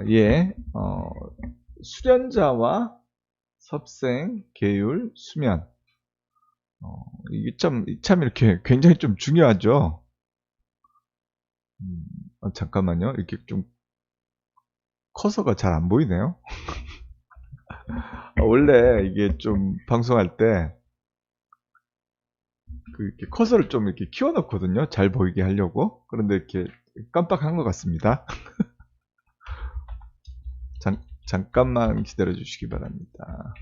예, 수련자와 섭생, 계율, 수면. 이게 참 이렇게 굉장히 좀 중요하죠. 잠깐만요. 이렇게 좀 커서가 잘 안 보이네요. 원래 이게 좀 방송할 때 이렇게 커서를 좀 이렇게 키워놓거든요. 잘 보이게 하려고. 그런데 이렇게 깜빡한 것 같습니다. 잠깐만 기다려 주시기 바랍니다.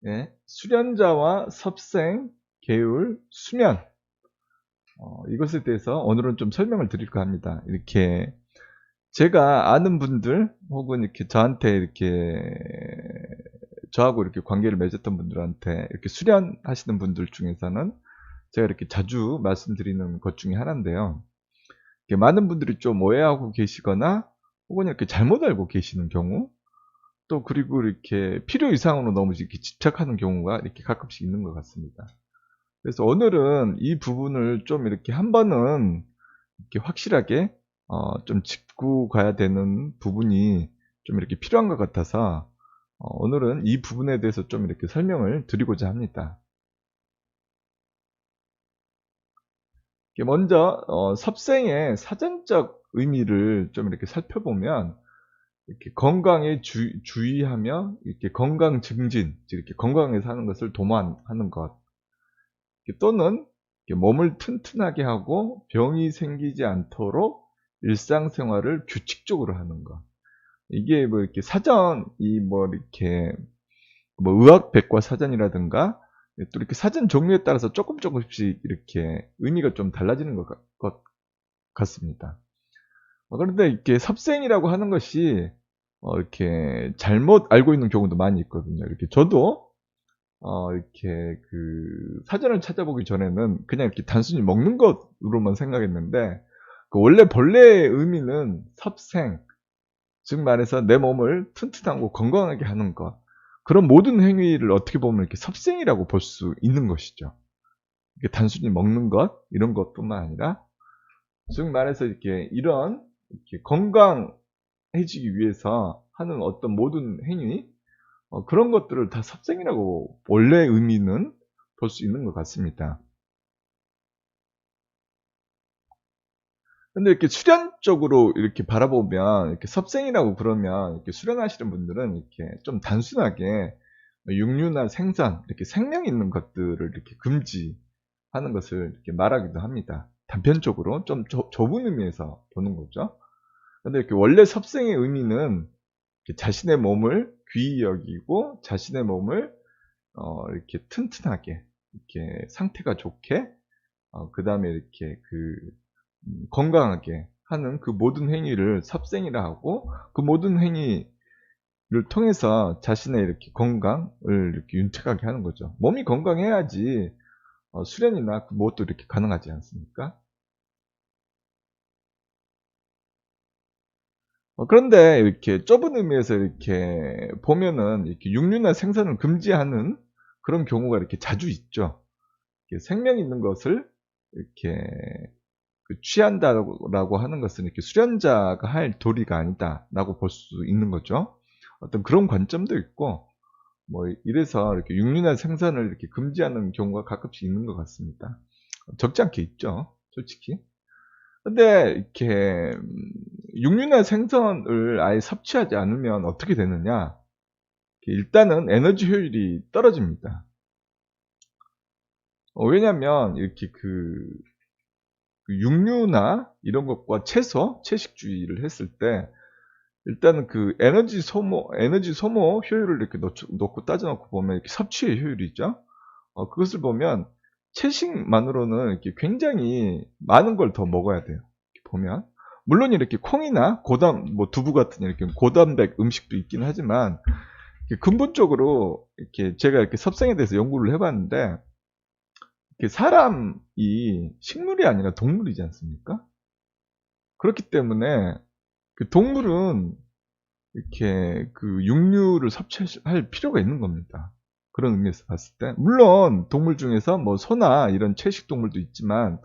예, 수련자와 섭생, 계율, 수면. 이것에 대해서 오늘은 좀 설명을 드릴까 합니다. 이렇게 제가 아는 분들 혹은 이렇게 저한테 이렇게 저하고 이렇게 관계를 맺었던 분들한테 이렇게 수련하시는 분들 중에서는 제가 이렇게 자주 말씀드리는 것 중에 하나인데요. 이렇게 많은 분들이 좀 오해하고 계시거나 혹은 이렇게 잘못 알고 계시는 경우 또 그리고 이렇게 필요 이상으로 너무 이렇게 집착하는 경우가 이렇게 가끔씩 있는 것 같습니다. 그래서 오늘은 이 부분을 좀 이렇게 한 번은 이렇게 확실하게 좀 짚고 가야 되는 부분이 좀 이렇게 필요한 것 같아서 오늘은 이 부분에 대해서 좀 이렇게 설명을 드리고자 합니다. 먼저 섭생의 사전적 의미를 좀 이렇게 살펴보면 이렇게 건강에 주의하며 이렇게 건강 증진, 즉 이렇게 건강에 사는 것을 도모하는 것, 또는 몸을 튼튼하게 하고 병이 생기지 않도록 일상생활을 규칙적으로 하는 것. 이게 뭐 이렇게 사전이 뭐 이렇게 뭐 의학 백과사전이라든가 또 이렇게 사전 종류에 따라서 조금씩 이렇게 의미가 좀 달라지는 것 같습니다. 그런데 이렇게 섭생이라고 하는 것이 이렇게 잘못 알고 있는 경우도 많이 있거든요. 이렇게 저도 이렇게 사전을 찾아보기 전에는 그냥 이렇게 단순히 먹는 것으로만 생각했는데 원래 본래의 의미는 섭생, 즉 말해서 내 몸을 튼튼하고 건강하게 하는 것, 그런 모든 행위를 어떻게 보면 이렇게 섭생이라고 볼 수 있는 것이죠. 이게 단순히 먹는 것 이런 것뿐만 아니라 즉 말해서 이렇게 건강해지기 위해서 하는 어떤 모든 행위 그런 것들을 다 섭생이라고 원래 의미는 볼 수 있는 것 같습니다. 근데 이렇게 수련적으로 이렇게 바라보면 이렇게 섭생이라고 그러면 이렇게 수련하시는 분들은 이렇게 좀 단순하게 육류나 생선 이렇게 생명 있는 것들을 이렇게 금지하는 것을 이렇게 말하기도 합니다. 단편적으로 좀 좁은 의미에서 보는 거죠. 근데 이렇게 원래 섭생의 의미는 자신의 몸을 귀히 여기고 자신의 몸을 이렇게 튼튼하게 이렇게 상태가 좋게 그 다음에 이렇게 건강하게 하는 그 모든 행위를 섭생이라 하고 그 모든 행위를 통해서 자신의 이렇게 건강을 이렇게 윤택하게 하는 거죠. 몸이 건강해야지 수련이나 무엇도 이렇게 가능하지 않습니까? 그런데 이렇게 좁은 의미에서 이렇게 보면은 이렇게 육류나 생선을 금지하는 그런 경우가 이렇게 자주 있죠. 이렇게 생명 있는 것을 이렇게 취한다라고 하는 것은 이렇게 수련자가 할 도리가 아니다라고 볼 수 있는 거죠. 어떤 그런 관점도 있고, 뭐 이래서 이렇게 육류나 생선을 이렇게 금지하는 경우가 가끔씩 있는 것 같습니다. 적지 않게 있죠, 솔직히. 근데 이렇게 육류나 생선을 아예 섭취하지 않으면 어떻게 되느냐? 일단은 에너지 효율이 떨어집니다. 왜냐면 이렇게 육류나 이런 것과 채식주의를 했을 때 일단은 에너지 소모 효율을 이렇게 놓고 따져놓고 보면 이렇게 섭취의 효율이 있죠. 그것을 보면 채식만으로는 이렇게 굉장히 많은 걸 더 먹어야 돼요. 이렇게 보면 물론 이렇게 콩이나 뭐 두부 같은 이렇게 고단백 음식도 있긴 하지만 근본적으로 이렇게 제가 이렇게 섭생에 대해서 연구를 해봤는데 사람이 식물이 아니라 동물이지 않습니까? 그렇기 때문에 동물은 이렇게 그 육류를 섭취할 필요가 있는 겁니다. 그런 의미에서 봤을 때. 물론 동물 중에서 뭐 소나 이런 채식 동물도 있지만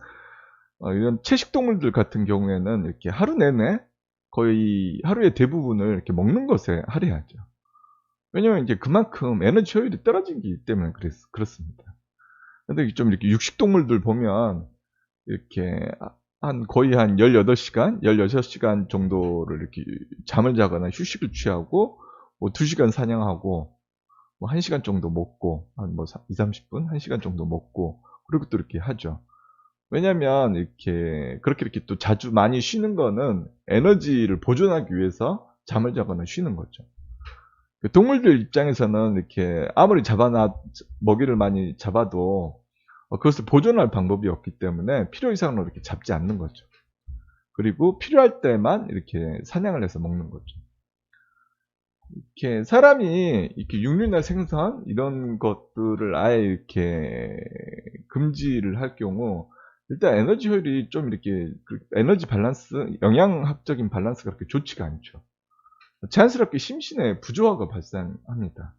이런 채식 동물들 같은 경우에는 이렇게 하루 내내 거의 하루의 대부분을 이렇게 먹는 것에 할애하죠. 왜냐면 이제 그만큼 에너지 효율이 떨어지기 때문에 그렇습니다. 근데 좀 이렇게 육식 동물들 보면 이렇게 거의 한 18시간, 16시간 정도를 이렇게 잠을 자거나 휴식을 취하고, 뭐 2시간 사냥하고, 뭐 1시간 정도 먹고, 한 뭐 2, 30분? 1시간 정도 먹고, 그리고 또 이렇게 하죠. 왜냐면, 그렇게 이렇게 또 자주 많이 쉬는 거는 에너지를 보존하기 위해서 잠을 자거나 쉬는 거죠. 동물들 입장에서는 이렇게 아무리 먹이를 많이 잡아도 그것을 보존할 방법이 없기 때문에 필요 이상으로 이렇게 잡지 않는 거죠. 그리고 필요할 때만 이렇게 사냥을 해서 먹는 거죠. 이렇게 사람이 이렇게 육류나 생선 이런 것들을 아예 이렇게 금지를 할 경우 일단 에너지 효율이 좀 이렇게 에너지 밸런스, 영양학적인 밸런스가 그렇게 좋지가 않죠. 자연스럽게 심신에 부조화가 발생합니다.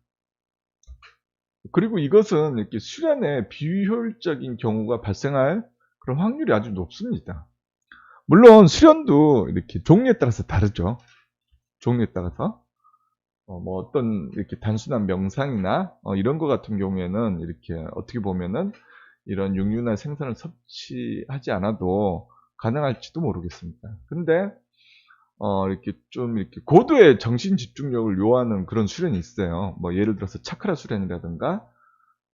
그리고 이것은 이렇게 수련에 비효율적인 경우가 발생할 그런 확률이 아주 높습니다. 물론 수련도 이렇게 종류에 따라서 다르죠. 종류에 따라서 뭐 어떤 이렇게 단순한 명상이나 이런 것 같은 경우에는 이렇게 어떻게 보면은 이런 육류나 생선을 섭취하지 않아도 가능할지도 모르겠습니다. 근데 이렇게 좀 이렇게 고도의 정신 집중력을 요하는 그런 수련이 있어요. 뭐 예를 들어서 차크라 수련이라든가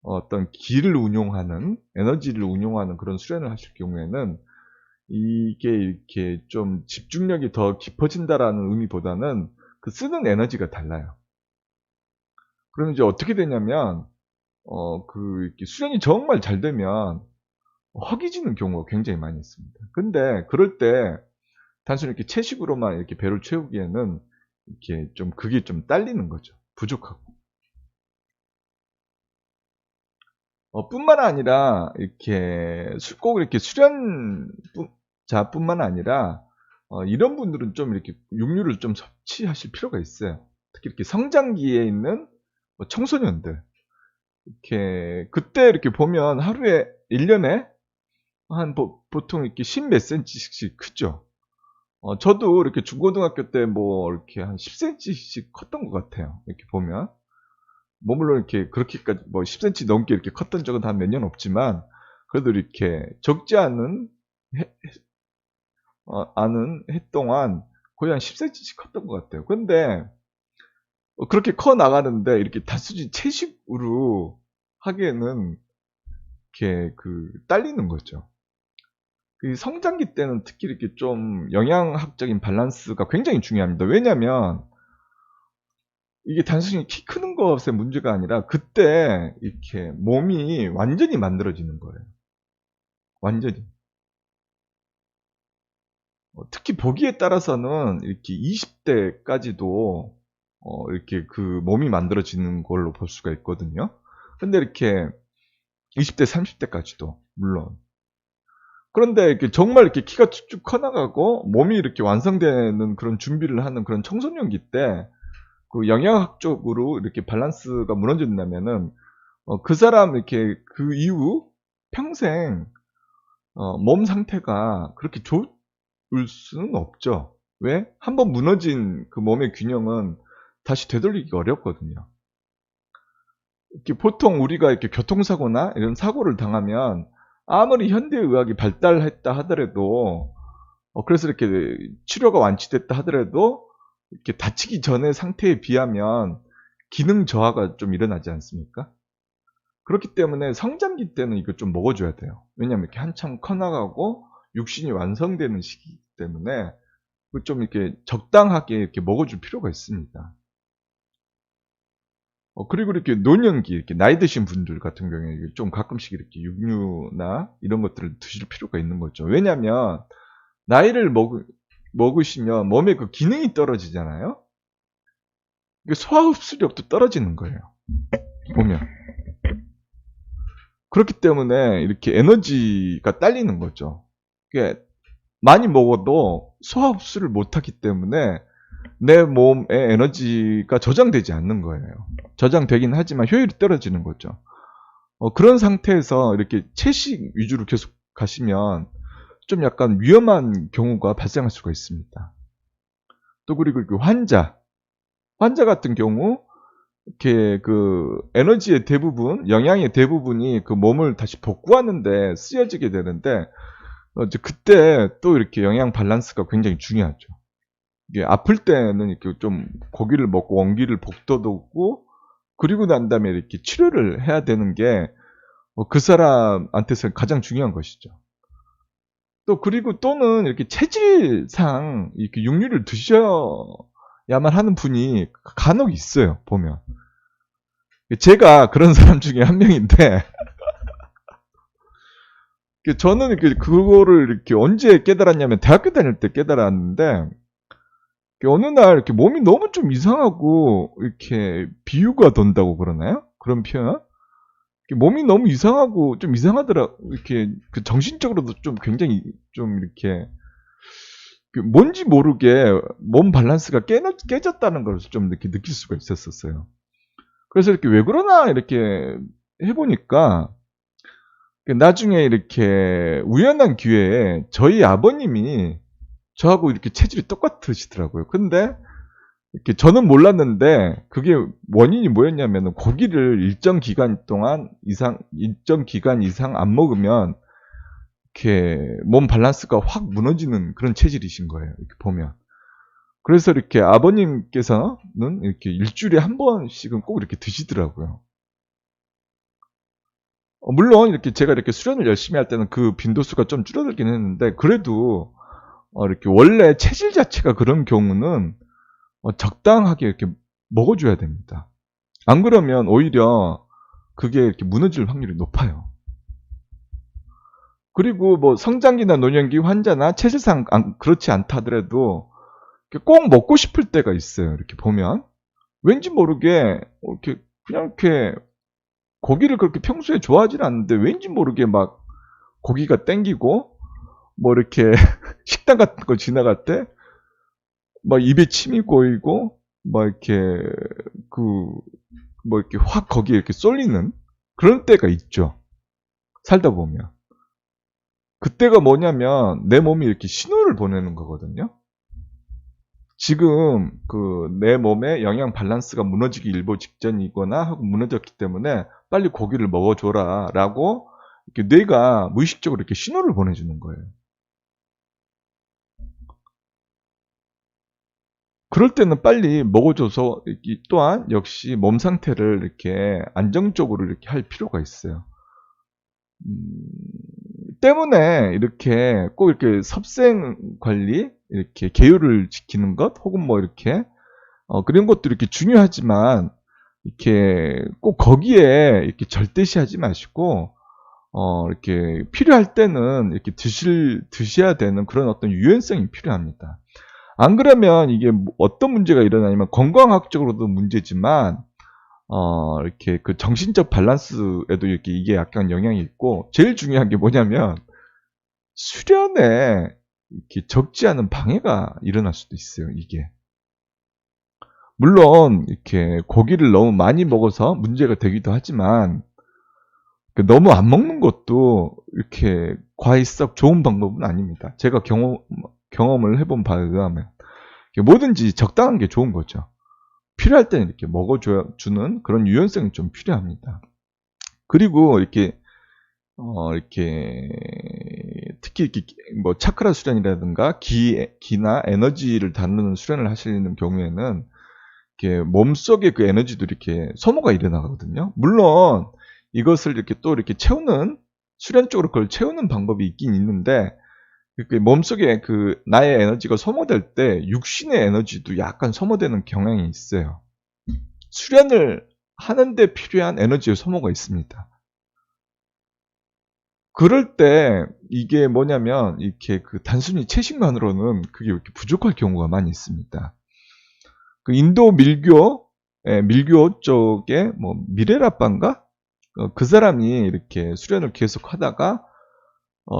어떤 기를 운용하는 에너지를 운용하는 그런 수련을 하실 경우에는 이게 이렇게 좀 집중력이 더 깊어진다라는 의미보다는 그 쓰는 에너지가 달라요. 그럼 이제 어떻게 되냐면 이렇게 수련이 정말 잘 되면 허기지는 경우가 굉장히 많이 있습니다. 근데 그럴 때 단순히 이렇게 채식으로만 이렇게 배를 채우기에는 이렇게 좀 그게 좀 딸리는 거죠. 부족하고. 뿐만 아니라 꼭 이렇게 수련자뿐만 아니라 이런 분들은 좀 이렇게 육류를 좀 섭취하실 필요가 있어요. 특히 이렇게 성장기에 있는 뭐 청소년들 그때 이렇게 보면 하루에 1년에 한 보통 이렇게 10 몇 센치씩 크죠. 저도 이렇게 중고등학교 때 뭐 이렇게 한 10cm씩 컸던 것 같아요. 이렇게 보면. 뭐 물론 이렇게 그렇게까지 뭐 10cm 넘게 이렇게 컸던 적은 한 몇 년 없지만 그래도 이렇게 적지 않은 해 동안 거의 한 10cm씩 컸던 것 같아요. 근데 그렇게 커 나가는데 이렇게 단순히 채식으로 하기에는 딸리는 거죠. 그 성장기 때는 특히 이렇게 좀 영양학적인 밸런스가 굉장히 중요합니다. 왜냐면 이게 단순히 키 크는 것의 문제가 아니라 그때 이렇게 몸이 완전히 만들어지는 거예요. 완전히. 특히 보기에 따라서는 이렇게 20대까지도 이렇게 그 몸이 만들어지는 걸로 볼 수가 있거든요. 근데 이렇게 20대, 30대까지도 물론. 그런데 이렇게 정말 이렇게 키가 쭉쭉 커나가고 몸이 이렇게 완성되는 그런 준비를 하는 그런 청소년기 때 그 영양학적으로 이렇게 밸런스가 무너진다면은 그 사람 이렇게 그 이후 평생 몸 상태가 그렇게 좋을 수는 없죠. 왜? 한번 무너진 그 몸의 균형은 다시 되돌리기가 어렵거든요. 이렇게 보통 우리가 이렇게 교통사고나 이런 사고를 당하면 아무리 현대의학이 발달했다 하더라도 그래서 이렇게 치료가 완치됐다 하더라도 이렇게 다치기 전의 상태에 비하면 기능 저하가 좀 일어나지 않습니까? 그렇기 때문에 성장기 때는 이거 좀 먹어줘야 돼요. 왜냐하면 이렇게 한참 커나가고 육신이 완성되는 시기이기 때문에 좀 이렇게 적당하게 이렇게 먹어줄 필요가 있습니다. 그리고 이렇게 노년기, 이렇게 나이 드신 분들 같은 경우에 좀 가끔씩 이렇게 육류나 이런 것들을 드실 필요가 있는 거죠. 왜냐하면 나이를 먹으시면 몸의 그 기능이 떨어지잖아요. 소화 흡수력도 떨어지는 거예요. 보면. 그렇기 때문에 이렇게 에너지가 딸리는 거죠. 많이 먹어도 소화 흡수를 못하기 때문에 내 몸의 에너지가 저장되지 않는 거예요. 저장되긴 하지만 효율이 떨어지는 거죠. 그런 상태에서 이렇게 채식 위주로 계속 가시면 좀 약간 위험한 경우가 발생할 수가 있습니다. 또 그리고 그 환자 같은 경우 이렇게 그 에너지의 대부분, 영양의 대부분이 그 몸을 다시 복구하는데 쓰여지게 되는데 이제 그때 또 이렇게 영양 밸런스가 굉장히 중요하죠. 이게 아플 때는 이렇게 좀 고기를 먹고 원기를 북돋우고 그리고 난 다음에 이렇게 치료를 해야 되는 게 그 사람한테서 가장 중요한 것이죠. 또 그리고 또는 이렇게 체질상 이렇게 육류를 드셔야만 하는 분이 간혹 있어요. 보면 제가 그런 사람 중에 한 명인데 저는 그거를 이렇게 언제 깨달았냐면 대학교 다닐 때 깨달았는데 어느 날 이렇게 몸이 너무 좀 이상하고 이렇게 비유가 돈다고 그러나요? 그런 표현? 몸이 너무 이상하고 좀 이상하더라. 이렇게 그 정신적으로도 좀 굉장히 좀 이렇게 뭔지 모르게 몸 밸런스가 깨졌다는 걸 좀 이렇게 느낄 수가 있었어요. 그래서 이렇게 왜 그러나 이렇게 해보니까 나중에 이렇게 우연한 기회에 저희 아버님이 저하고 이렇게 체질이 똑같으시더라고요. 근데 이렇게 저는 몰랐는데 그게 원인이 뭐였냐면 고기를 일정 기간 이상 안 먹으면 이렇게 몸 밸런스가 확 무너지는 그런 체질이신 거예요. 이렇게 보면. 그래서 이렇게 아버님께서는 이렇게 일주일에 한 번씩은 꼭 이렇게 드시더라고요. 물론 이렇게 제가 이렇게 수련을 열심히 할 때는 그 빈도수가 좀 줄어들긴 했는데 그래도 이렇게 원래 체질 자체가 그런 경우는 적당하게 이렇게 먹어줘야 됩니다. 안 그러면 오히려 그게 이렇게 무너질 확률이 높아요. 그리고 뭐 성장기나 노년기 환자나 체질상 그렇지 않다 하더라도 꼭 먹고 싶을 때가 있어요. 이렇게 보면 왠지 모르게 이렇게 그냥 이렇게 고기를 그렇게 평소에 좋아하지 않는데 왠지 모르게 막 고기가 땡기고 뭐 이렇게 식당 같은 거 지나갈 때 막 입에 침이 고이고 막 이렇게 뭐 이렇게 확 거기에 이렇게 쏠리는 그런 때가 있죠. 살다 보면. 그때가 뭐냐면 내 몸이 이렇게 신호를 보내는 거거든요. 지금 그 내 몸의 영양 밸런스가 무너지기 일보 직전이거나 하고 무너졌기 때문에 빨리 고기를 먹어줘라 라고 이렇게 뇌가 무의식적으로 이렇게 신호를 보내주는 거예요. 그럴 때는 빨리 먹어줘서 또한 역시 몸 상태를 이렇게 안정적으로 이렇게 할 필요가 있어요. 때문에 이렇게 꼭 이렇게 섭생 관리, 이렇게 계율을 지키는 것, 혹은 뭐 이렇게 그런 것도 이렇게 중요하지만 이렇게 꼭 거기에 이렇게 절대시하지 마시고 이렇게 필요할 때는 이렇게 드셔야 되는 그런 어떤 유연성이 필요합니다. 안 그러면 이게 어떤 문제가 일어나냐면 건강학적으로도 문제지만 이렇게 그 정신적 밸런스에도 이렇게 이게 약간 영향이 있고 제일 중요한 게 뭐냐면 수련에 이렇게 적지 않은 방해가 일어날 수도 있어요. 이게 물론 이렇게 고기를 너무 많이 먹어서 문제가 되기도 하지만 너무 안 먹는 것도 이렇게 과히 썩 좋은 방법은 아닙니다. 제가 경험을 해본 바에 의하면 뭐든지 적당한 게 좋은 거죠. 필요할 때는 이렇게 먹어주는 그런 유연성이 좀 필요합니다. 그리고 이렇게 특히 이렇게 뭐 차크라 수련이라든가 기나 에너지를 다루는 수련을 하시는 경우에는 이렇게 몸속에 그 에너지도 이렇게 소모가 일어나거든요. 물론 이것을 이렇게 또 이렇게 채우는 수련 쪽으로 그걸 채우는 방법이 있긴 있는데 몸속에 그 나의 에너지가 소모될 때 육신의 에너지도 약간 소모되는 경향이 있어요. 수련을 하는데 필요한 에너지의 소모가 있습니다. 그럴 때 이게 뭐냐면 이렇게 그 단순히 채식만으로는 그게 이렇게 부족할 경우가 많이 있습니다. 그 인도 밀교 쪽에 뭐 미레라빠인가 그 사람이 이렇게 수련을 계속 하다가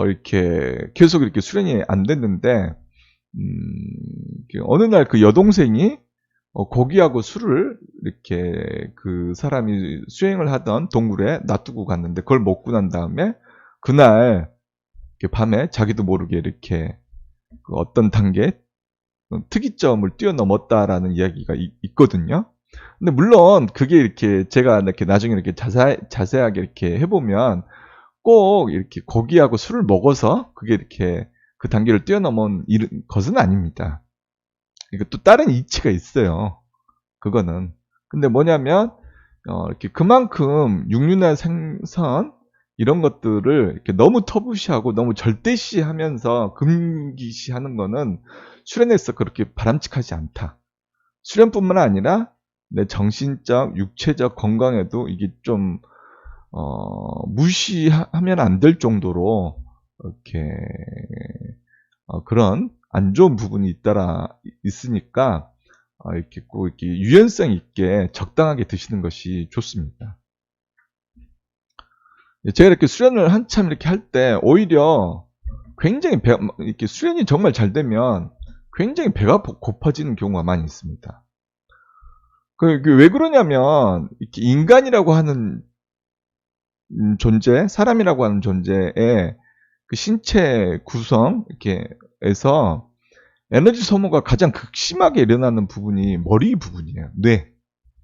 이렇게 계속 이렇게 수련이 안 됐는데 어느 날 그 여동생이 고기하고 술을 이렇게 그 사람이 수행을 하던 동굴에 놔두고 갔는데 그걸 먹고 난 다음에 그날 이렇게 밤에 자기도 모르게 이렇게 그 어떤 단계 특이점을 뛰어넘었다라는 이야기가 있거든요. 근데 물론 그게 이렇게 제가 이렇게 나중에 이렇게 자세하게 이렇게 해보면 꼭 이렇게 고기하고 술을 먹어서 그게 이렇게 그 단계를 뛰어넘은 것은 아닙니다. 이거 또 다른 이치가 있어요. 그거는. 근데 뭐냐면 이렇게 그만큼 육류나 생선 이런 것들을 이렇게 너무 터부시하고 너무 절대시하면서 금기시하는 거는 수련에서 그렇게 바람직하지 않다. 수련뿐만 아니라 내 정신적, 육체적 건강에도 이게 좀 무시하면 안 될 정도로 이렇게 그런 안 좋은 부분이 있으니까 이렇게 꼭 이렇게 유연성 있게 적당하게 드시는 것이 좋습니다. 제가 이렇게 수련을 한참 이렇게 할 때 오히려 굉장히 이렇게 수련이 정말 잘 되면 굉장히 배가 고파지는 경우가 많이 있습니다. 왜 그러냐면 이렇게 인간이라고 하는 존재, 사람이라고 하는 존재의 그 신체 구성 이렇게에서 에너지 소모가 가장 극심하게 일어나는 부분이 머리 부분이에요. 뇌.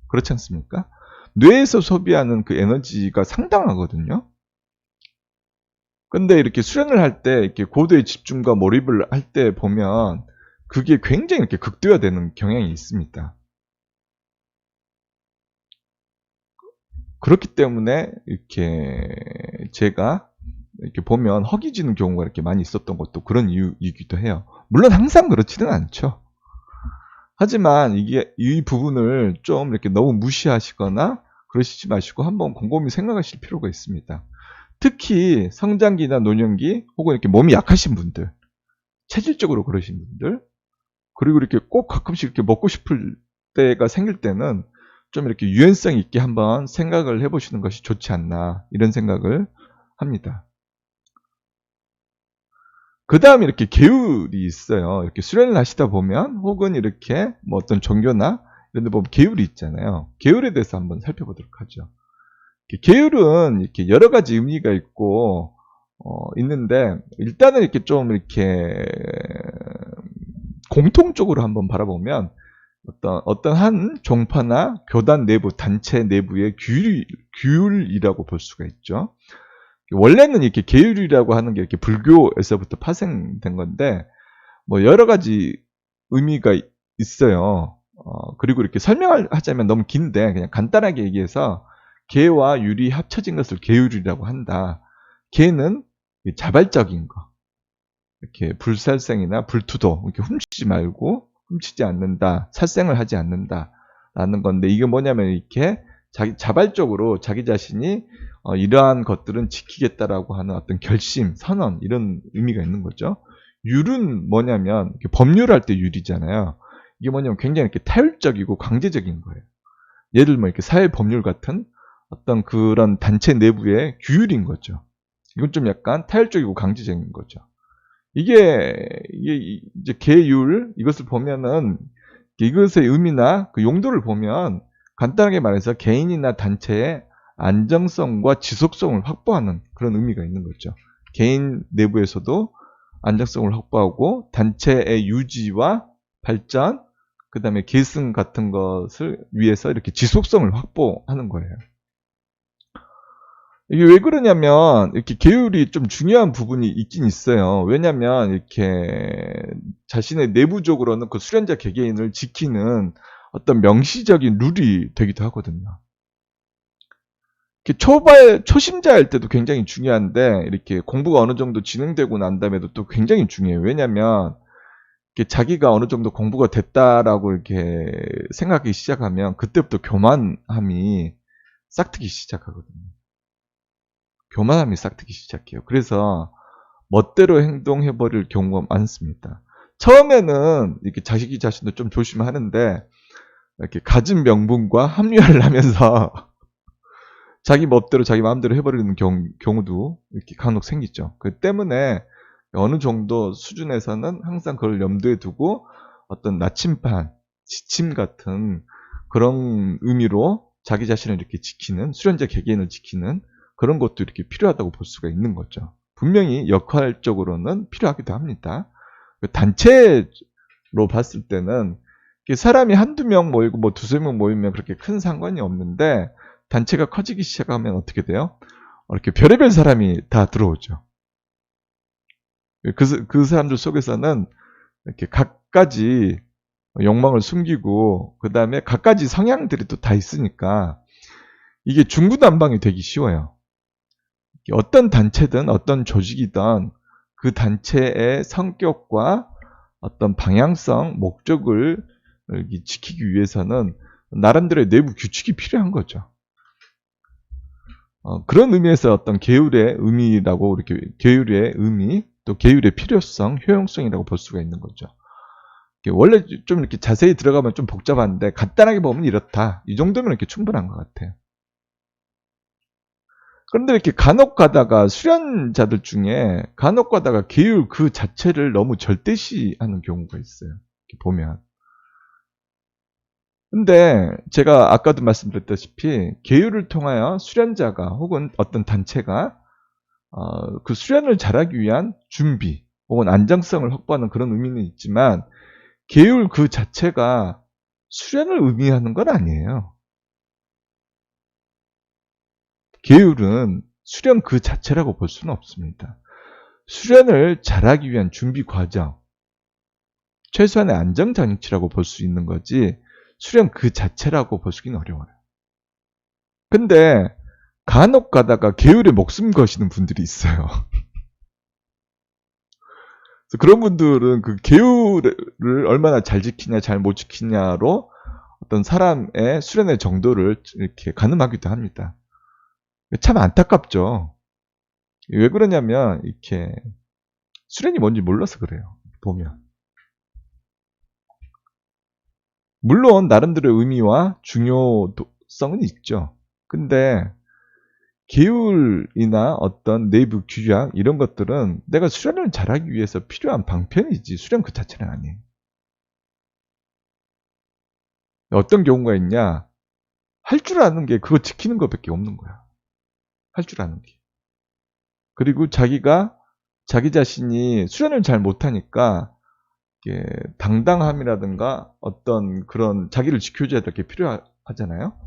그렇지 않습니까? 뇌에서 소비하는 그 에너지가 상당하거든요. 근데 이렇게 수련을 할 때 이렇게 고도의 집중과 몰입을 할 때 보면 그게 굉장히 이렇게 극대화되는 경향이 있습니다. 그렇기 때문에 이렇게 제가 이렇게 보면 허기지는 경우가 이렇게 많이 있었던 것도 그런 이유이기도 해요. 물론 항상 그렇지는 않죠. 하지만 이 부분을 좀 이렇게 너무 무시하시거나 그러시지 마시고 한번 곰곰이 생각하실 필요가 있습니다. 특히 성장기나 노년기 혹은 이렇게 몸이 약하신 분들, 체질적으로 그러신 분들, 그리고 이렇게 꼭 가끔씩 이렇게 먹고 싶을 때가 생길 때는 좀 이렇게 유연성 있게 한번 생각을 해보시는 것이 좋지 않나 이런 생각을 합니다. 그 다음에 이렇게 계율이 있어요. 이렇게 수련을 하시다 보면 혹은 이렇게 뭐 어떤 종교나 이런 데 보면 계율이 있잖아요. 계율에 대해서 한번 살펴보도록 하죠. 계율은 이렇게 여러 가지 의미가 있고 있는데 일단은 이렇게 좀 이렇게 공통적으로 한번 바라보면 어떤 한 종파나 교단 내부, 단체 내부의 규율이라고 볼 수가 있죠. 원래는 이렇게 계율이라고 하는 게 이렇게 불교에서부터 파생된 건데, 뭐 여러 가지 의미가 있어요. 그리고 이렇게 설명을 하자면 너무 긴데, 그냥 간단하게 얘기해서, 계와 율이 합쳐진 것을 계율이라고 한다. 계는 자발적인 거. 이렇게 불살생이나 불투도, 이렇게 훔치지 말고, 훔치지 않는다, 살생을 하지 않는다 라는 건데 이게 뭐냐면 이렇게 자발적으로 자기 자신이 이러한 것들은 지키겠다라고 하는 어떤 결심, 선언 이런 의미가 있는 거죠. 율은 뭐냐면 법률할 때 율이잖아요. 이게 뭐냐면 굉장히 이렇게 타율적이고 강제적인 거예요. 예를 들면 이렇게 사회 법률 같은 어떤 그런 단체 내부의 규율인 거죠. 이건 좀 약간 타율적이고 강제적인 거죠. 이게 이제 계율 이것을 보면은 이것의 의미나 그 용도를 보면 간단하게 말해서 개인이나 단체의 안정성과 지속성을 확보하는 그런 의미가 있는 거죠. 개인 내부에서도 안정성을 확보하고 단체의 유지와 발전, 그 다음에 계승 같은 것을 위해서 이렇게 지속성을 확보하는 거예요. 이게 왜 그러냐면 이렇게 계율이 좀 중요한 부분이 있긴 있어요. 왜냐면 이렇게 자신의 내부적으로는 그 수련자 개개인을 지키는 어떤 명시적인 룰이 되기도 하거든요. 초심자일 때도 굉장히 중요한데 이렇게 공부가 어느 정도 진행되고 난 다음에도 또 굉장히 중요해요. 왜냐면 이렇게 자기가 어느 정도 공부가 됐다라고 이렇게 생각하기 시작하면 그때부터 교만함이 싹트기 시작하거든요. 교만함이 싹트기 시작해요. 그래서 멋대로 행동해버릴 경우가 많습니다. 처음에는 이렇게 자기 자신도 좀 조심하는데 이렇게 가진 명분과 합리화를 하면서 자기 멋대로 자기 마음대로 해버리는 경우도 이렇게 간혹 생기죠. 그 때문에 어느 정도 수준에서는 항상 그걸 염두에 두고 어떤 나침반, 지침 같은 그런 의미로 자기 자신을 이렇게 지키는, 수련자 개개인을 지키는 그런 것도 이렇게 필요하다고 볼 수가 있는 거죠. 분명히 역할적으로는 필요하기도 합니다. 단체로 봤을 때는 사람이 한두 명 모이고 뭐 두세 명 모이면 그렇게 큰 상관이 없는데, 단체가 커지기 시작하면 어떻게 돼요? 이렇게 별의별 사람이 다 들어오죠. 그 사람들 속에서는 이렇게 각가지 욕망을 숨기고, 그 다음에 각가지 성향들이 또 다 있으니까 이게 중구난방이 되기 쉬워요. 어떤 단체든 어떤 조직이든 그 단체의 성격과 어떤 방향성, 목적을 지키기 위해서는 나름대로의 내부 규칙이 필요한 거죠. 그런 의미에서 어떤 계율의 의미라고, 이렇게 계율의 의미, 또 계율의 필요성, 효용성이라고 볼 수가 있는 거죠. 원래 좀 이렇게 자세히 들어가면 좀 복잡한데 간단하게 보면 이렇다. 이 정도면 이렇게 충분한 것 같아요. 그런데 이렇게 간혹 가다가 수련자들 중에 간혹 가다가 계율 그 자체를 너무 절대시하는 경우가 있어요. 이렇게 보면. 근데 제가 아까도 말씀드렸다시피 계율을 통하여 수련자가 혹은 어떤 단체가 그 수련을 잘하기 위한 준비 혹은 안정성을 확보하는 그런 의미는 있지만, 계율 그 자체가 수련을 의미하는 건 아니에요. 계율은 수련 그 자체라고 볼 수는 없습니다. 수련을 잘하기 위한 준비 과정, 최소한의 안정장치라고 볼 수 있는 거지 수련 그 자체라고 볼 수는 어려워요. 근데 간혹 가다가 계율에 목숨 거시는 분들이 있어요. 그런 분들은 그 계율을 얼마나 잘 지키냐 잘 못 지키냐로 어떤 사람의 수련의 정도를 이렇게 가늠하기도 합니다. 참 안타깝죠. 왜 그러냐면 이렇게 수련이 뭔지 몰라서 그래요. 보면. 물론 나름대로 의미와 중요성은 있죠. 근데 계율이나 어떤 내부 규약 이런 것들은 내가 수련을 잘하기 위해서 필요한 방편이지 수련 그 자체는 아니에요. 어떤 경우가 있냐? 할 줄 아는 게 그거 지키는 것밖에 없는 거야. 할 줄 아는 게. 그리고 자기가 자기 자신이 수련을 잘 못하니까 당당함이라든가 어떤 그런 자기를 지켜줘야 될 게 필요하잖아요.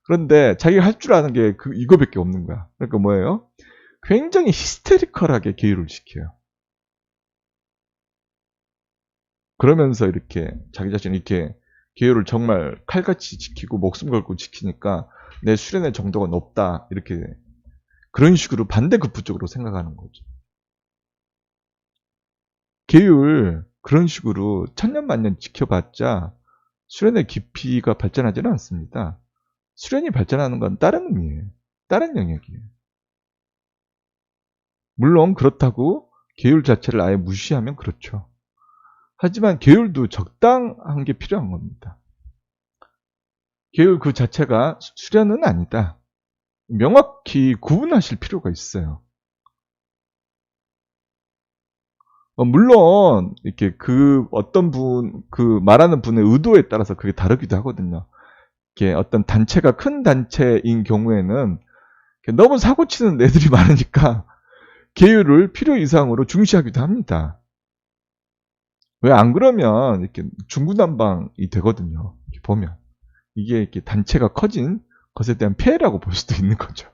그런데 자기가 할 줄 아는 게 이거밖에 없는 거야. 그러니까 뭐예요? 굉장히 히스테리컬하게 계율을 지켜요. 그러면서 이렇게 자기 자신이 이렇게 계율을 정말 칼같이 지키고 목숨 걸고 지키니까 내 수련의 정도가 높다. 이렇게 그런 식으로 반대급부적으로 생각하는 거죠. 계율 그런 식으로 천년만년 지켜봤자 수련의 깊이가 발전하지는 않습니다. 수련이 발전하는 건 다른 의미예요. 다른 영역이에요. 물론 그렇다고 계율 자체를 아예 무시하면 그렇죠. 하지만 계율도 적당한 게 필요한 겁니다. 계율 그 자체가 수련은 아니다. 명확히 구분하실 필요가 있어요. 물론 이렇게 그 어떤 분, 그 말하는 분의 의도에 따라서 그게 다르기도 하거든요. 이렇게 어떤 단체가 큰 단체인 경우에는 너무 사고치는 애들이 많으니까 계율을 필요 이상으로 중시하기도 합니다. 왜 안 그러면 이렇게 중구난방이 되거든요. 이렇게 보면 이게 이렇게 단체가 커진 것에 대한 피해라고 볼 수도 있는 거죠.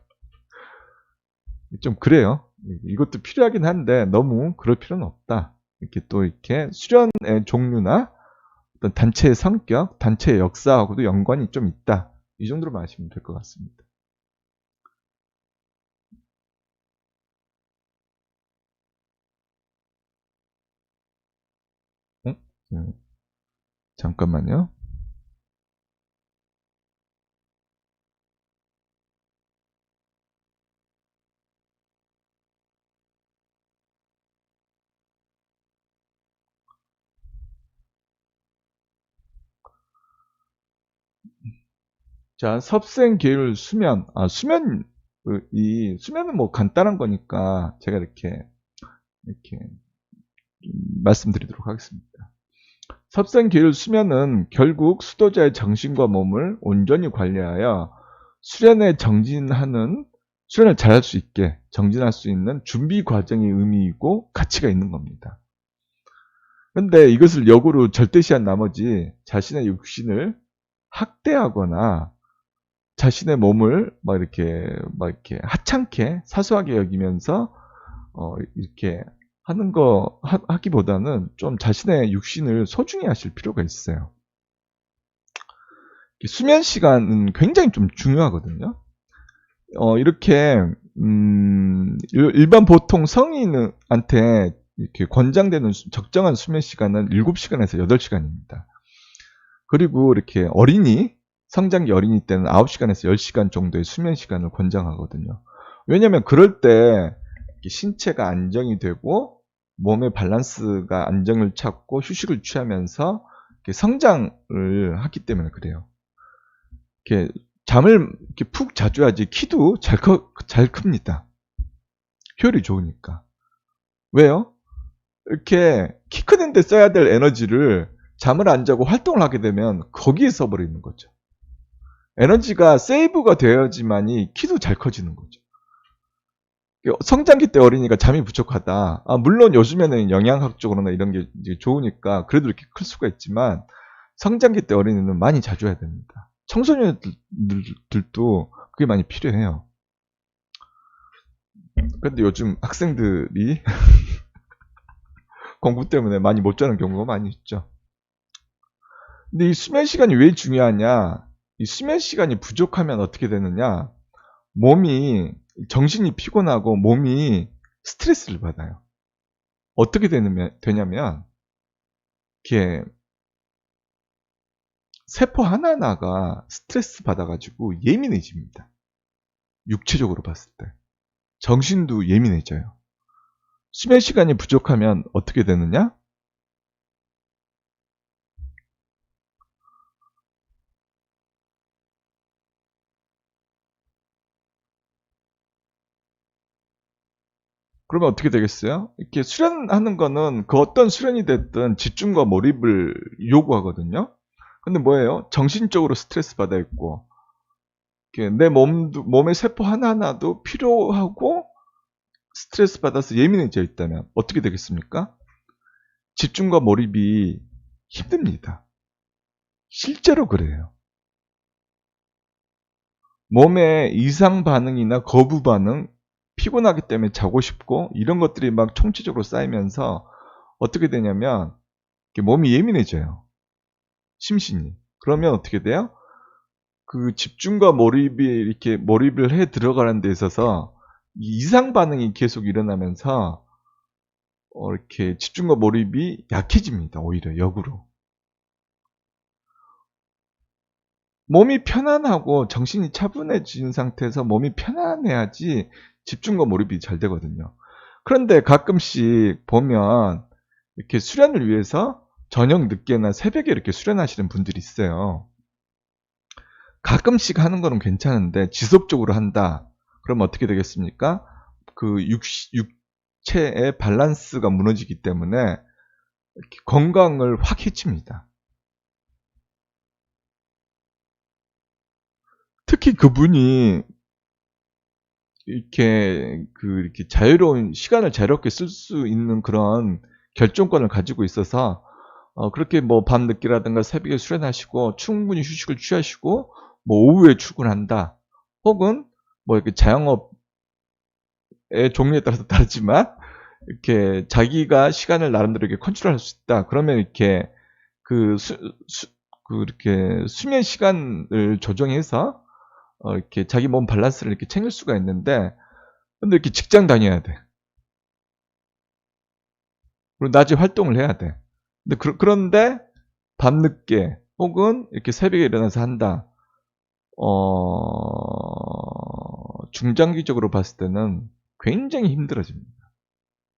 좀 그래요. 이것도 필요하긴 한데 너무 그럴 필요는 없다. 이렇게 또 이렇게 수련의 종류나 어떤 단체의 성격, 단체의 역사하고도 연관이 좀 있다. 이 정도로 아시면 될 것 같습니다. 응? 잠깐만요. 자, 섭생, 계율, 수면. 수면은 뭐 간단한 거니까 제가 이렇게 말씀드리도록 하겠습니다. 섭생계율 수면은 결국 수도자의 정신과 몸을 온전히 관리하여 수련을 잘할 수 있게 정진할 수 있는 준비 과정의 의미이고 가치가 있는 겁니다. 그런데 이것을 역으로 절대시한 나머지 자신의 육신을 학대하거나 자신의 몸을 이렇게 하찮게 사소하게 여기면서 이렇게 하기보다는 좀 자신의 육신을 소중히 하실 필요가 있어요. 수면 시간은 굉장히 좀 중요하거든요. 이렇게 일반 보통 성인한테 이렇게 권장되는 적정한 수면 시간은 7시간에서 8시간입니다. 그리고 이렇게 성장기 어린이 때는 9시간에서 10시간 정도의 수면 시간을 권장하거든요. 왜냐하면 그럴 때 신체가 안정이 되고 몸의 밸런스가 안정을 찾고 휴식을 취하면서 성장을 하기 때문에 그래요. 잠을 푹 자줘야지 키도 잘 큽니다. 효율이 좋으니까. 왜요? 이렇게 키 크는데 써야 될 에너지를 잠을 안 자고 활동을 하게 되면 거기에 써버리는 거죠. 에너지가 세이브가 되어야지만이 키도 잘 커지는 거죠. 성장기 때 어린이가 잠이 부족하다. 물론 요즘에는 영양학적으로나 이런 게 이제 좋으니까 그래도 이렇게 클 수가 있지만 성장기 때 어린이는 많이 자줘야 됩니다. 청소년들도 그게 많이 필요해요. 근데 요즘 학생들이 공부 때문에 많이 못 자는 경우가 많이 있죠. 근데 이 수면 시간이 왜 중요하냐? 이 수면 시간이 부족하면 어떻게 되느냐? 정신이 피곤하고 몸이 스트레스를 받아요. 어떻게 되냐면, 이렇게, 세포 하나하나가 스트레스 받아가지고 예민해집니다. 육체적으로 봤을 때. 정신도 예민해져요. 수면 시간이 부족하면 어떻게 되느냐? 그러면 어떻게 되겠어요? 이렇게 수련하는 거는 그 어떤 수련이 됐든 집중과 몰입을 요구하거든요. 근데 뭐예요? 정신적으로 스트레스 받아 있고, 내 몸의 세포 하나하나도 필요하고 스트레스 받아서 예민해져 있다면 어떻게 되겠습니까? 집중과 몰입이 힘듭니다. 실제로 그래요. 몸의 이상 반응이나 거부 반응, 피곤하기 때문에 자고 싶고 이런 것들이 막 총체적으로 쌓이면서 어떻게 되냐면 몸이 예민해져요. 심신이. 그러면 어떻게 돼요? 그 집중과 몰입을 해 들어가는 데 있어서 이상 반응이 계속 일어나면서 이렇게 집중과 몰입이 약해집니다. 오히려 역으로. 몸이 편안하고 정신이 차분해진 상태에서 몸이 편안해야지 집중과 몰입이 잘 되거든요. 그런데 가끔씩 보면 이렇게 수련을 위해서 저녁 늦게나 새벽에 이렇게 수련하시는 분들이 있어요. 가끔씩 하는 거는 괜찮은데 지속적으로 한다. 그럼 어떻게 되겠습니까? 그 육체의 밸런스가 무너지기 때문에 건강을 확 해칩니다. 특히 그분이 이렇게 자유로운 시간을 자유롭게 쓸 수 있는 그런 결정권을 가지고 있어서 그렇게 뭐 밤늦게라든가 새벽에 수련하시고 충분히 휴식을 취하시고 뭐 오후에 출근한다. 혹은 뭐 이렇게 자영업의 종류에 따라서 다르지만 이렇게 자기가 시간을 나름대로 이렇게 컨트롤할 수 있다. 그러면 이렇게 이렇게 수면 시간을 조정해서 이렇게 자기 몸 밸런스를 이렇게 챙길 수가 있는데, 근데 이렇게 직장 다녀야 돼. 그리고 낮에 활동을 해야 돼. 근데 그런데 밤늦게 혹은 이렇게 새벽에 일어나서 한다. 중장기적으로 봤을 때는 굉장히 힘들어집니다.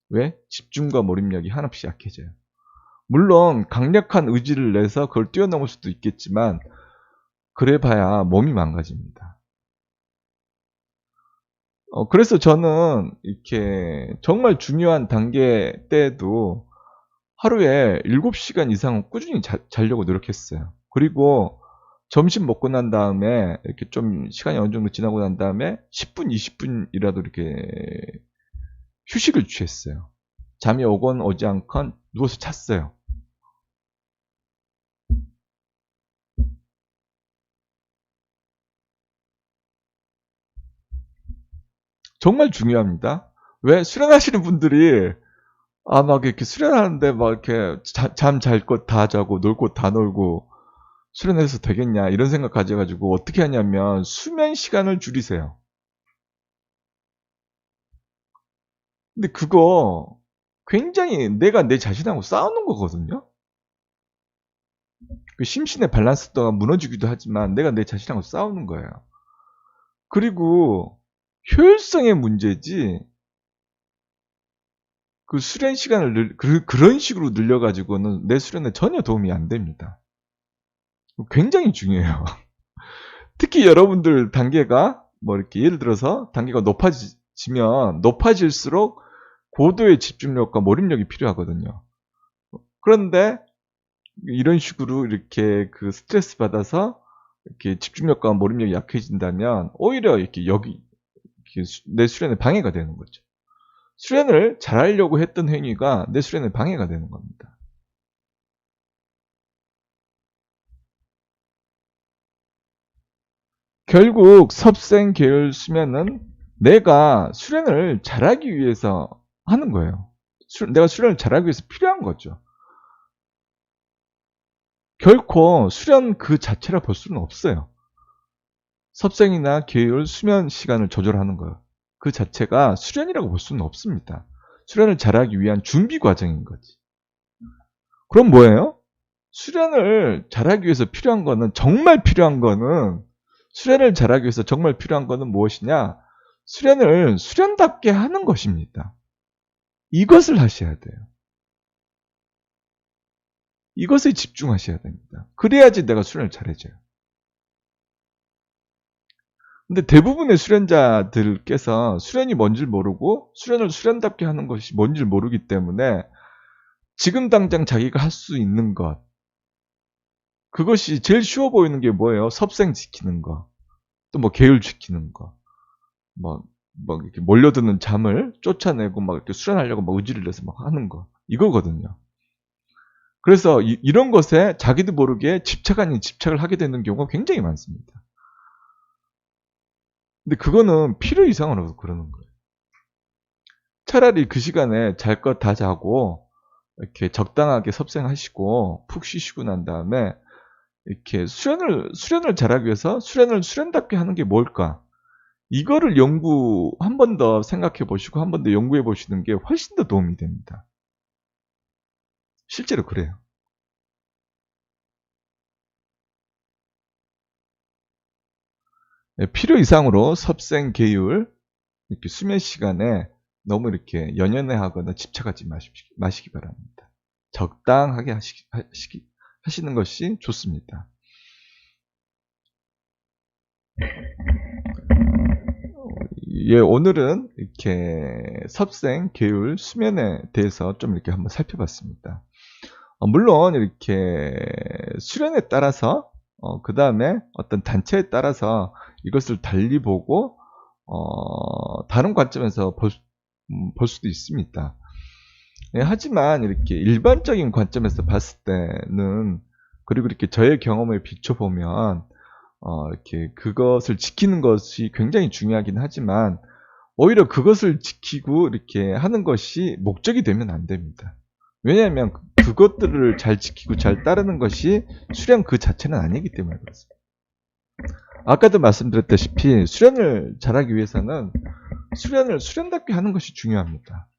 왜? 집중과 몰입력이 한없이 약해져요. 물론 강력한 의지를 내서 그걸 뛰어넘을 수도 있겠지만 그래봐야 몸이 망가집니다. 그래서 저는 이렇게 정말 중요한 단계 때도 하루에 7시간 이상은 꾸준히 자려고 노력했어요. 그리고 점심 먹고 난 다음에 이렇게 좀 시간이 어느 정도 지나고 난 다음에 10분, 20분이라도 이렇게 휴식을 취했어요. 잠이 오건 오지 않건 누워서 잤어요. 정말 중요합니다. 왜 수련하시는 분들이 막 이렇게 수련하는데 막 이렇게 잠 잘 것 다 자고 놀 것 다 놀고 수련해서 되겠냐 이런 생각 가져가지고 어떻게 하냐면 수면 시간을 줄이세요. 근데 그거 굉장히 내가 내 자신하고 싸우는 거거든요. 그 심신의 밸런스가 무너지기도 하지만 내가 내 자신하고 싸우는 거예요. 그리고 효율성의 문제지 그 수련 시간을 그런 식으로 늘려가지고는 내 수련에 전혀 도움이 안 됩니다. 굉장히 중요해요. 특히 여러분들 단계가 뭐 이렇게 예를 들어서 단계가 높아지면 높아질수록 고도의 집중력과 몰입력이 필요하거든요. 그런데 이런 식으로 이렇게 그 스트레스 받아서 이렇게 집중력과 몰입력이 약해진다면 오히려 이렇게 내 수련에 방해가 되는 거죠. 수련을 잘하려고 했던 행위가 내 수련에 방해가 되는 겁니다. 결국 섭생 계열 수면은 내가 수련을 잘하기 위해서 하는 거예요. 내가 수련을 잘하기 위해서 필요한 거죠. 결코 수련 그 자체라 볼 수는 없어요. 섭생이나 계율, 수면 시간을 조절하는 것. 그 자체가 수련이라고 볼 수는 없습니다. 수련을 잘하기 위한 준비 과정인 거지. 그럼 뭐예요? 수련을 잘하기 위해서 필요한 거는, 정말 필요한 거는, 수련을 잘하기 위해서 정말 필요한 거는 무엇이냐? 수련을 수련답게 하는 것입니다. 이것을 하셔야 돼요. 이것에 집중하셔야 됩니다. 그래야지 내가 수련을 잘해줘요. 근데 대부분의 수련자들께서 수련이 뭔지를 모르고 수련을 수련답게 하는 것이 뭔지를 모르기 때문에 지금 당장 자기가 할 수 있는 것, 그것이 제일 쉬워 보이는 게 뭐예요? 섭생 지키는 거, 또 뭐 계율 지키는 거, 뭐 이렇게 몰려드는 잠을 쫓아내고 막 이렇게 수련하려고 막 의지를 내서 막 하는 거, 이거거든요. 그래서 이런 것에 자기도 모르게 집착 아닌 집착을 하게 되는 경우가 굉장히 많습니다. 근데 그거는 필요 이상으로 그러는 거예요. 차라리 그 시간에 잘 것 다 자고 이렇게 적당하게 섭생하시고 푹 쉬시고 난 다음에 이렇게 수련을 잘하기 위해서 수련을 수련답게 하는 게 뭘까? 이거를 한 번 더 생각해 보시고 한 번 더 연구해 보시는 게 훨씬 더 도움이 됩니다. 실제로 그래요. 필요 이상으로 섭생 계율, 이렇게 수면 시간에 너무 이렇게 연연해 하거나 집착하지 마시기 바랍니다. 적당하게 하시는 것이 좋습니다. 예, 오늘은 이렇게 섭생, 계율, 수면에 대해서 좀 이렇게 한번 살펴봤습니다. 물론 이렇게 수련에 따라서 그 다음에 어떤 단체에 따라서 이것을 달리 보고 다른 관점에서 볼 수도 있습니다. 예, 하지만 이렇게 일반적인 관점에서 봤을 때는 그리고 이렇게 저의 경험에 비춰보면 이렇게 그것을 지키는 것이 굉장히 중요하긴 하지만 오히려 그것을 지키고 이렇게 하는 것이 목적이 되면 안 됩니다. 왜냐하면 그것들을 잘 지키고 잘 따르는 것이 수련 그 자체는 아니기 때문에 그렇습니다. 아까도 말씀드렸다시피 수련을 잘하기 위해서는 수련을 수련답게 하는 것이 중요합니다.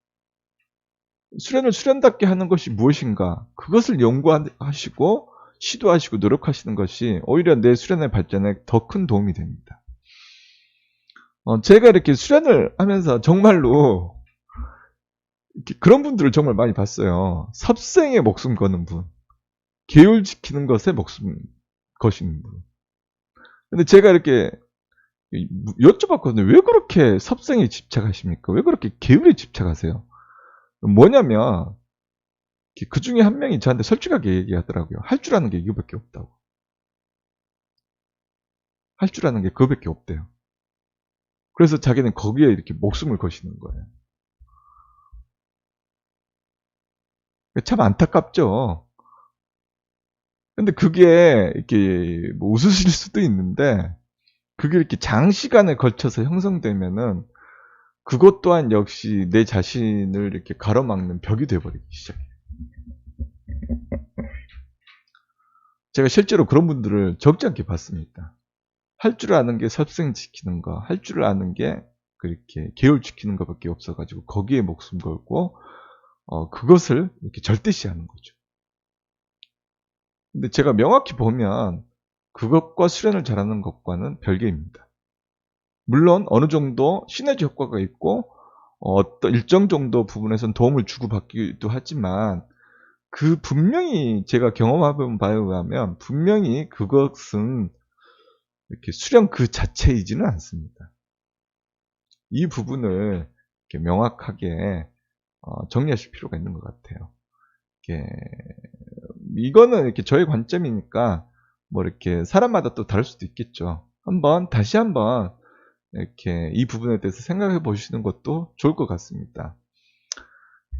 수련을 수련답게 하는 것이 무엇인가? 그것을 연구하시고 시도하시고 노력하시는 것이 오히려 내 수련의 발전에 더 큰 도움이 됩니다. 제가 이렇게 수련을 하면서 정말로 그런 분들을 정말 많이 봤어요. 섭생에 목숨 거는 분, 계율 지키는 것에 목숨 거시는 분. 근데 제가 이렇게 여쭤봤거든요. 왜 그렇게 섭생에 집착하십니까? 왜 그렇게 계율에 집착하세요? 뭐냐면 그 중에 한 명이 저한테 솔직하게 얘기하더라고요. 할 줄 아는 게 이거밖에 없다고. 할 줄 아는 게 그거밖에 없대요. 그래서 자기는 거기에 이렇게 목숨을 거시는 거예요. 참 안타깝죠. 근데 그게 이렇게 뭐 웃으실 수도 있는데, 그게 이렇게 장시간에 걸쳐서 형성되면은 그것 또한 역시 내 자신을 이렇게 가로막는 벽이 돼버리기 시작해요. 제가 실제로 그런 분들을 적지 않게 봤습니다. 할 줄 아는 게 섭생지키는 거, 할 줄 아는 게 그렇게 계율지키는 것밖에 없어가지고 거기에 목숨 걸고 그것을 이렇게 절대시하는 거죠. 근데 제가 명확히 보면 그것과 수련을 잘하는 것과는 별개입니다. 물론 어느 정도 시너지 효과가 있고 어떤 일정 정도 부분에서는 도움을 주고받기도 하지만 그 분명히 제가 경험해본 바에 의하면 분명히 그것은 이렇게 수련 그 자체이지는 않습니다. 이 부분을 이렇게 명확하게 정리하실 필요가 있는 것 같아요. 이거는 이렇게 저의 관점이니까 뭐 이렇게 사람마다 또 다를 수도 있겠죠. 다시 한번 이렇게 이 부분에 대해서 생각해 보시는 것도 좋을 것 같습니다.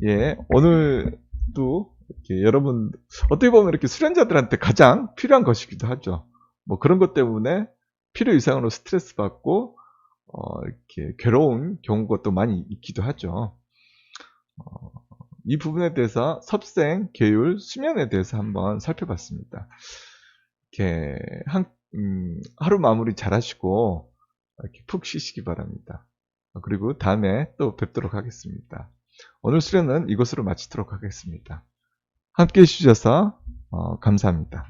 예, 오늘도 이렇게 여러분 어떻게 보면 이렇게 수련자들한테 가장 필요한 것이기도 하죠. 뭐 그런 것 때문에 필요 이상으로 스트레스 받고 이렇게 괴로운 경우가 또 많이 있기도 하죠. 이 부분에 대해서 섭생, 계율, 수면에 대해서 한번 살펴봤습니다. 이렇게 하루 마무리 잘 하시고 이렇게 푹 쉬시기 바랍니다. 그리고 다음에 또 뵙도록 하겠습니다. 오늘 수련은 이것으로 마치도록 하겠습니다. 함께 해주셔서 감사합니다.